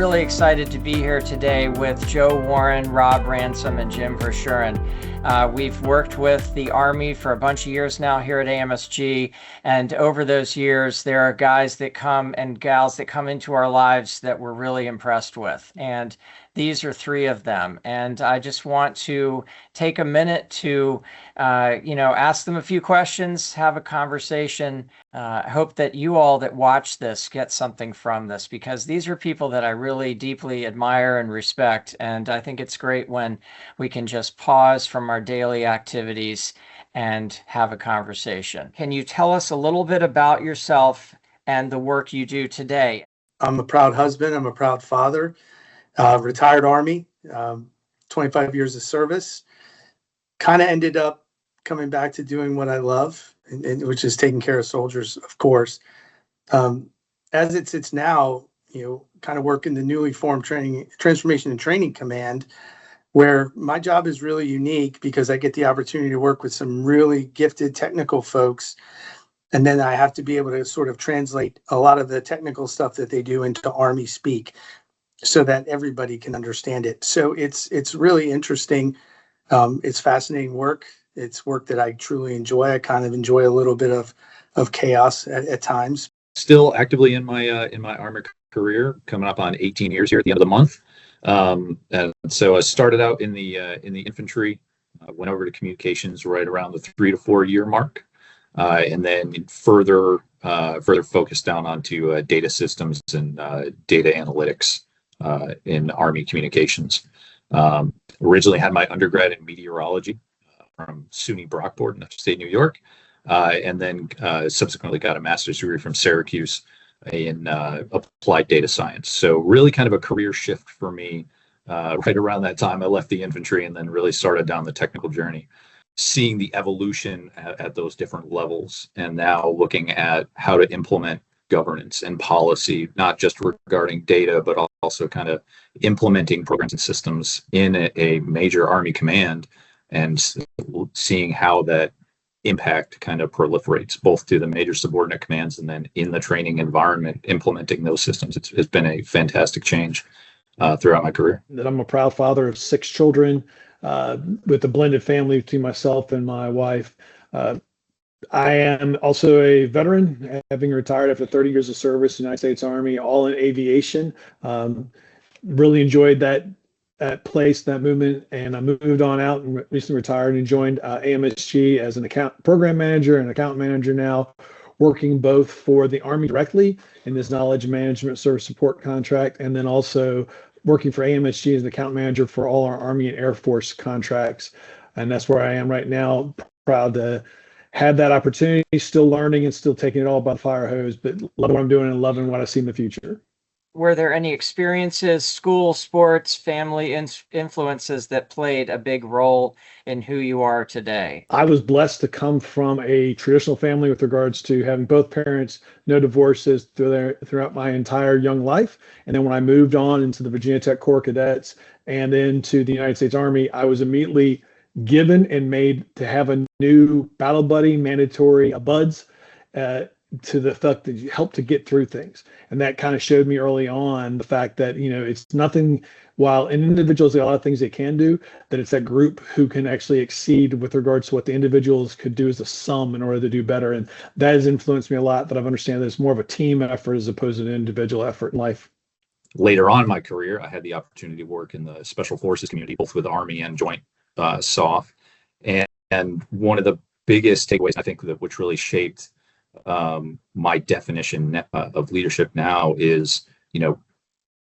really excited to be here today with Joe Warren, Rob Ransom, and Jim Verschuren. We've worked with the Army for a bunch of years now here at AMSG, and over those years, there are guys that come and gals that come into our lives that we're really impressed with. And these are three of them. And I just want to take a minute to, ask them a few questions, have a conversation. I hope that you all that watch this get something from this, because these are people that I really deeply admire and respect. And I think it's great when we can just pause from our daily activities and have a conversation. Can you tell us a little bit about yourself and the work you do today? I'm a proud husband. I'm a proud father. Retired Army, 25 years of service. Kind of ended up coming back to doing what I love, which is taking care of soldiers, of course. As it sits now, kind of work in the newly formed Transformation and Training Command, where my job is really unique because I get the opportunity to work with some really gifted technical folks. And then I have to be able to sort of translate a lot of the technical stuff that they do into Army speak so that everybody can understand it. So it's really interesting. It's fascinating work. It's work that I truly enjoy. I kind of enjoy a little bit of chaos at times. Still actively in my Army career, coming up on 18 years here at the end of the month. And so I started out in the infantry, went over to communications right around the 3 to 4 year mark, and then further focused down onto data systems and data analytics in Army communications. Originally had my undergrad in meteorology from SUNY Brockport in upstate New York, and then subsequently got a master's degree from Syracuse in applied data science. So really kind of a career shift for me. Right around that time, I left the infantry and then really started down the technical journey, seeing the evolution at those different levels, and now looking at how to implement governance and policy, not just regarding data, but also kind of implementing programs and systems in a major Army command, and seeing how that impact kind of proliferates both to the major subordinate commands and then in the training environment, implementing those systems. It's been a fantastic change throughout my career. That I'm a proud father of 6 children with a blended family between myself and my wife. I am also a veteran, having retired after 30 years of service in the United States Army, all in aviation. Really enjoyed that place, that movement, and I moved on out and recently retired and joined AMSG as an program manager and account manager now, working both for the Army directly in this knowledge management service support contract, and then also working for AMSG as an account manager for all our Army and Air Force contracts. And that's where I am right now, proud to have that opportunity, still learning and still taking it all by the fire hose, but loving what I'm doing and loving what I see in the future. Were there any experiences, school, sports, family influences that played a big role in who you are today? I was blessed to come from a traditional family with regards to having both parents, no divorces throughout my entire young life. And then when I moved on into the Virginia Tech Corps Cadets and then to the United States Army, I was immediately given and made to have a new battle buddy, mandatory buds, to the effect that you help to get through things. And that kind of showed me early on the fact that, it's nothing, while an individual has a lot of things they can do, that it's that group who can actually exceed with regards to what the individuals could do as a sum in order to do better. And that has influenced me a lot, that I've understand that it's more of a team effort as opposed to an individual effort in life. Later on in my career, I had the opportunity to work in the Special Forces community, both with Army and Joint SOF. And one of the biggest takeaways, I think, which really shaped my definition of leadership now is,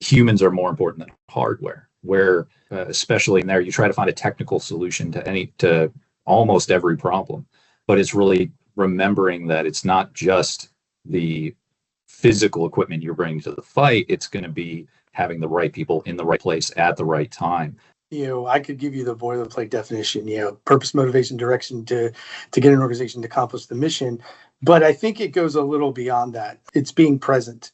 humans are more important than hardware, where especially in there, you try to find a technical solution to almost every problem, but it's really remembering that it's not just the physical equipment you're bringing to the fight. It's going to be having the right people in the right place at the right time. I could give you the boilerplate definition, purpose, motivation, direction to get an organization to accomplish the mission. But I think it goes a little beyond that. It's being present.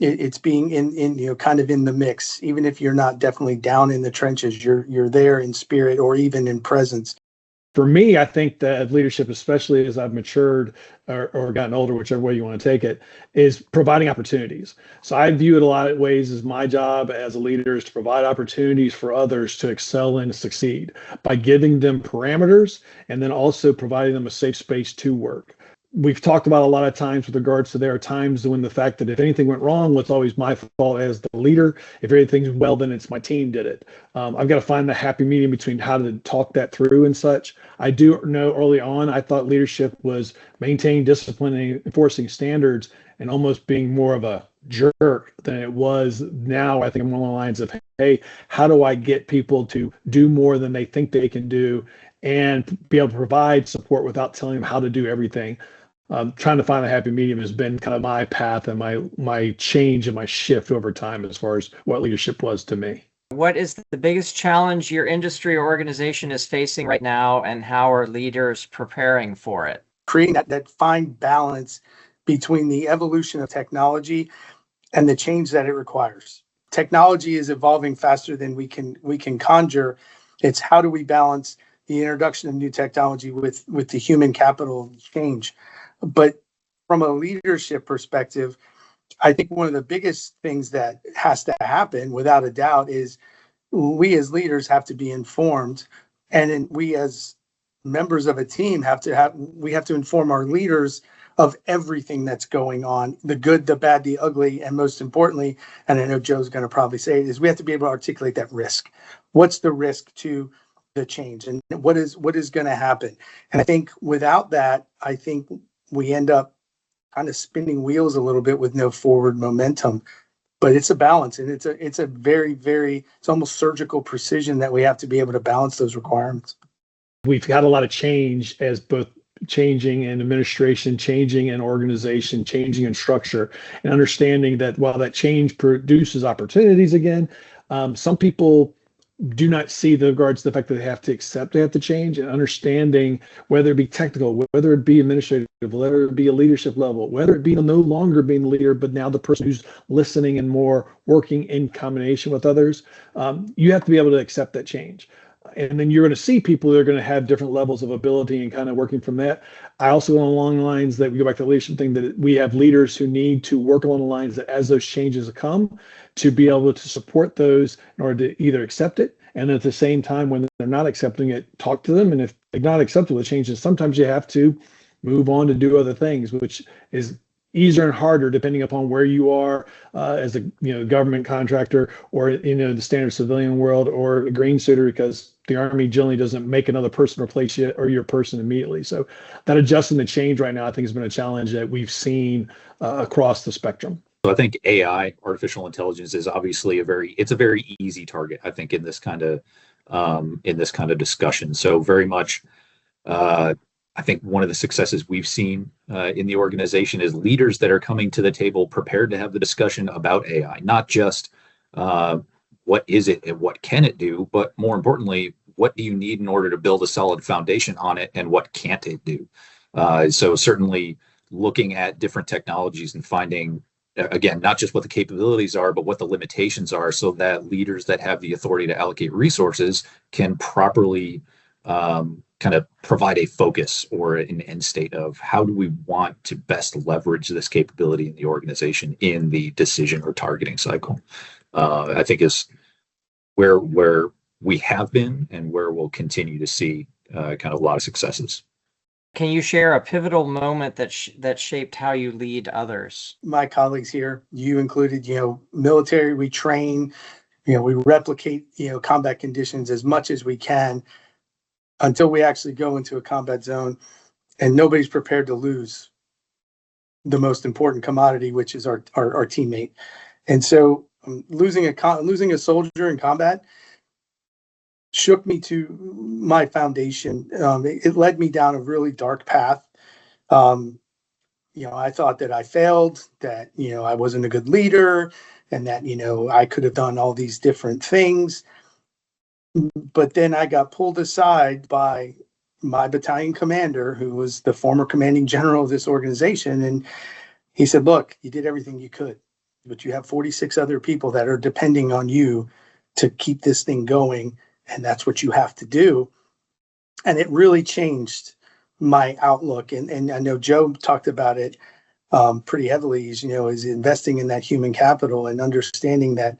It's being in kind of in the mix. Even if you're not definitely down in the trenches, you're there in spirit or even in presence. For me, I think that leadership, especially as I've matured or gotten older, whichever way you want to take it, is providing opportunities. So I view it a lot of ways as my job as a leader is to provide opportunities for others to excel and succeed by giving them parameters and then also providing them a safe space to work. We've talked about a lot of times with regards to there are times when the fact that if anything went wrong, it's always my fault as the leader. If everything's well, then it's my team did it. I've got to find the happy medium between how to talk that through and such. I do know early on, I thought leadership was maintaining discipline and enforcing standards and almost being more of a jerk than it was now. I think I'm along the lines of, hey, how do I get people to do more than they think they can do and be able to provide support without telling them how to do everything? Trying to find a happy medium has been kind of my path and my change and my shift over time as far as what leadership was to me. What is the biggest challenge your industry or organization is facing right now, and how are leaders preparing for it? Creating that fine balance between the evolution of technology and the change that it requires. Technology is evolving faster than we can conjure. It's how do we balance the introduction of new technology with the human capital change. But from a leadership perspective, I think one of the biggest things that has to happen, without a doubt, is we as leaders have to be informed, and then we as members of a team have to inform our leaders of everything that's going on, the good, the bad, the ugly, and most importantly, and I know Joe's going to probably say it, is we have to be able to articulate that risk. What's the risk to the change, and what is going to happen? And I think without that, I think we end up kind of spinning wheels a little bit with no forward momentum. But it's a balance, and it's a very, very, it's almost surgical precision that we have to be able to balance those requirements. We've had a lot of change as both changing in administration, changing in organization, changing in structure, and understanding that while that change produces opportunities again, some people do not see the regards to the fact that they have to accept they have to change, and understanding whether it be technical, whether it be administrative, whether it be a leadership level, whether it be no longer being the leader, but now the person who's listening and more working in combination with others. You have to be able to accept that change. And then you're going to see people that are going to have different levels of ability and kind of working from that. I also go along the lines that we go back to the leadership thing, that we have leaders who need to work along the lines that as those changes come, to be able to support those in order to either accept it, and at the same time, when they're not accepting it, talk to them. And if they're not acceptable to changes, sometimes you have to move on to do other things, which is easier and harder depending upon where you are as a government contractor, or the standard civilian world, or a green suitor, because the Army generally doesn't make another person replace you or your person immediately. So that adjusting the change right now, I think, has been a challenge that we've seen across the spectrum. So I think AI, artificial intelligence, is obviously a very easy target, I think, in this kind of discussion. So very much, I think one of the successes we've seen in the organization is leaders that are coming to the table prepared to have the discussion about AI, not just what is it and what can it do, but more importantly, what do you need in order to build a solid foundation on it, and what can't it do? So certainly looking at different technologies and finding, again, not just what the capabilities are, but what the limitations are, so that leaders that have the authority to allocate resources can properly kind of provide a focus or an end state of how do we want to best leverage this capability in the organization in the decision or targeting cycle. I think is where we have been and where we'll continue to see kind of a lot of successes. Can you share a pivotal moment that shaped how you lead others? My colleagues here, you included, military, we train, we replicate, combat conditions as much as we can until we actually go into a combat zone, and nobody's prepared to lose the most important commodity, which is our teammate. And so losing a soldier in combat shook me to my foundation. It led me down a really dark path. I thought that I failed, that, I wasn't a good leader, and that, I could have done all these different things. But then I got pulled aside by my battalion commander, who was the former commanding general of this organization. And he said, look, you did everything you could, but you have 46 other people that are depending on you to keep this thing going. And that's what you have to do. And it really changed my outlook. And I know Joe talked about it pretty heavily, is investing in that human capital and understanding that,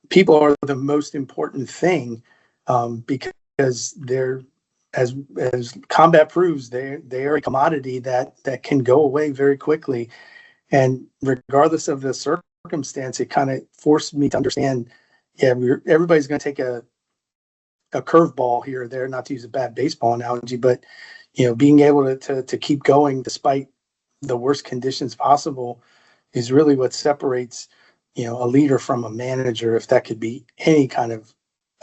people are the most important thing, because they're, as combat proves, they are a commodity that can go away very quickly. And regardless of the circumstance, it kind of forced me to understand, yeah, everybody's going to take a curveball here or there, not to use a bad baseball analogy, but being able to keep going despite the worst conditions possible is really what separates a leader from a manager, if that could be any kind of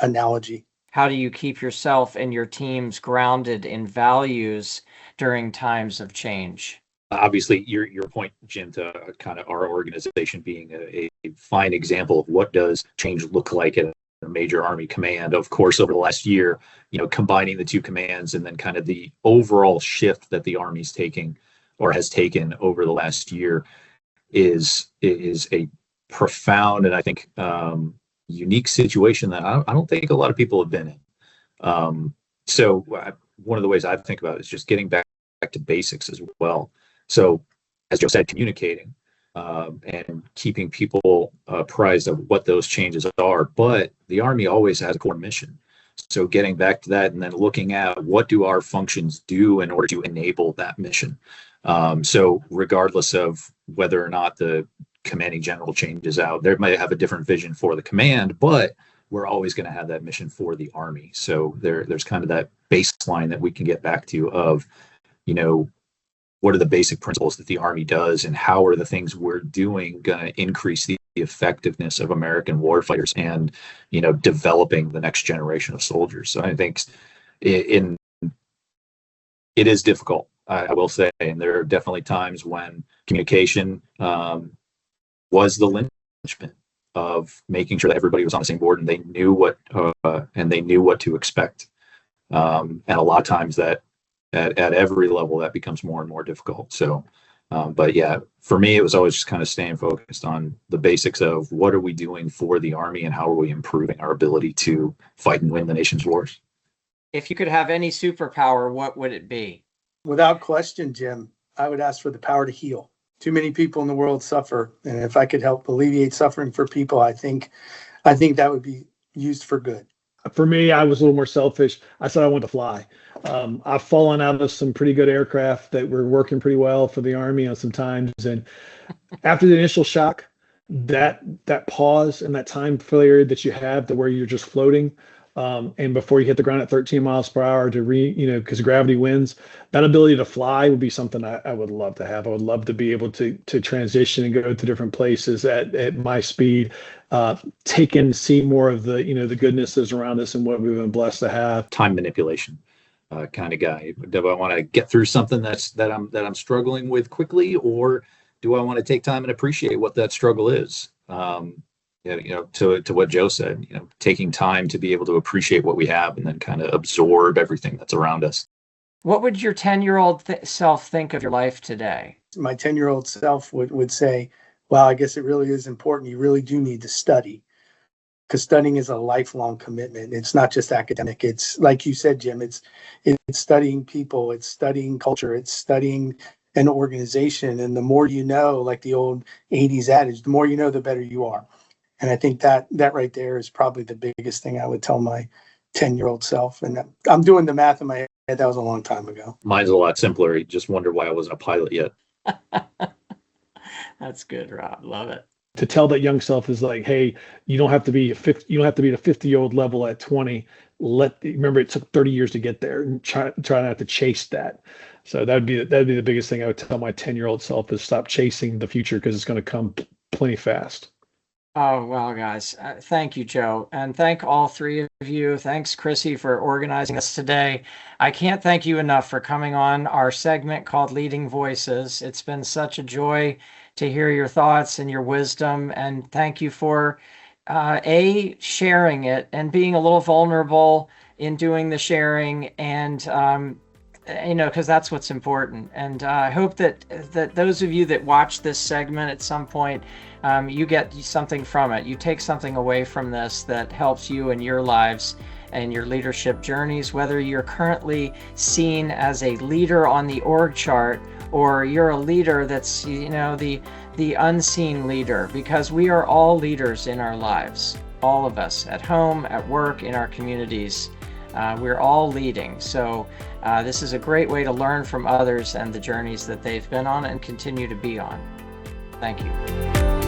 analogy. How do you keep yourself and your teams grounded in values during times of change? Obviously, your point, Jim, to kind of our organization being a fine example of what does change look like at a major Army command. Of course, over the last year, combining the two commands and then kind of the overall shift that the Army's taking or has taken over the last year is a profound and I think unique situation that I don't think a lot of people have been in. One of the ways I think about it is just getting back to basics as well. So, as Joe said, communicating and keeping people apprised of what those changes are. But the Army always has a core mission. So getting back to that and then looking at what do our functions do in order to enable that mission. So regardless of whether or not the commanding general changes out, they might have a different vision for the command, but we're always going to have that mission for the Army. So there's kind of that baseline that we can get back to of, what are the basic principles that the Army does and how are the things we're doing going to increase the effectiveness of American warfighters and, developing the next generation of soldiers. So I think it is difficult, I will say, and there are definitely times when communication was the linchpin of making sure that everybody was on the same board and they knew what to expect. And a lot of times that at every level that becomes more and more difficult. So, but yeah, for me, it was always just kind of staying focused on the basics of what are we doing for the Army and how are we improving our ability to fight and win the nation's wars. If you could have any superpower, what would it be? Without question, Jim, I would ask for the power to heal. Too many people in the world suffer, and if I could help alleviate suffering for people, I think that would be used for good. For me, I was a little more selfish. I said I wanted to fly. I've fallen out of some pretty good aircraft that were working pretty well for the Army on some times. And after the initial shock, that pause and that time period that you have to where you're just floating, and before you hit the ground at 13 miles per hour because gravity wins, that ability to fly would be something I would love to have. I would love to be able to transition and go to different places at my speed, take and see more of the, the goodness that's around us and what we've been blessed to have. Time manipulation kind of guy. Do I want to get through something that I'm struggling with quickly, or do I want to take time and appreciate what that struggle is? To what Joe said, taking time to be able to appreciate what we have and then kind of absorb everything that's around us. What would your 10-year-old self think of your life today? My 10-year-old self would say, wow, I guess it really is important. You really do need to study, because studying is a lifelong commitment. It's not just academic. It's like you said, Jim, it's studying people, it's studying culture, it's studying an organization. And the more you know, like the old 80s adage, the more you know, the better you are. And I think that right there is probably the biggest thing I would tell my 10-year-old self. And I'm doing the math in my head. That was a long time ago. Mine's a lot simpler. You just wonder why I wasn't a pilot yet. That's good, Rob. Love it. To tell that young self is like, hey, you don't have to be at a 50-year-old level at 20. Remember, it took 30 years to get there, and try not to chase that. So that'd be the biggest thing I would tell my 10-year-old self is stop chasing the future, because it's going to come plenty fast. Oh, well, guys, thank you, Joe. And thank all three of you. Thanks, Chrissy, for organizing us today. I can't thank you enough for coming on our segment called Leading Voices. It's been such a joy to hear your thoughts and your wisdom. And thank you for, sharing it and being a little vulnerable in doing the sharing, and because that's what's important. And I hope that those of you that watch this segment at some point, you get something from it. You take something away from this that helps you in your lives and your leadership journeys, whether you're currently seen as a leader on the org chart or you're a leader that's, the unseen leader, because we are all leaders in our lives, all of us, at home, at work, in our communities. We're all leading. So this is a great way to learn from others and the journeys that they've been on and continue to be on. Thank you.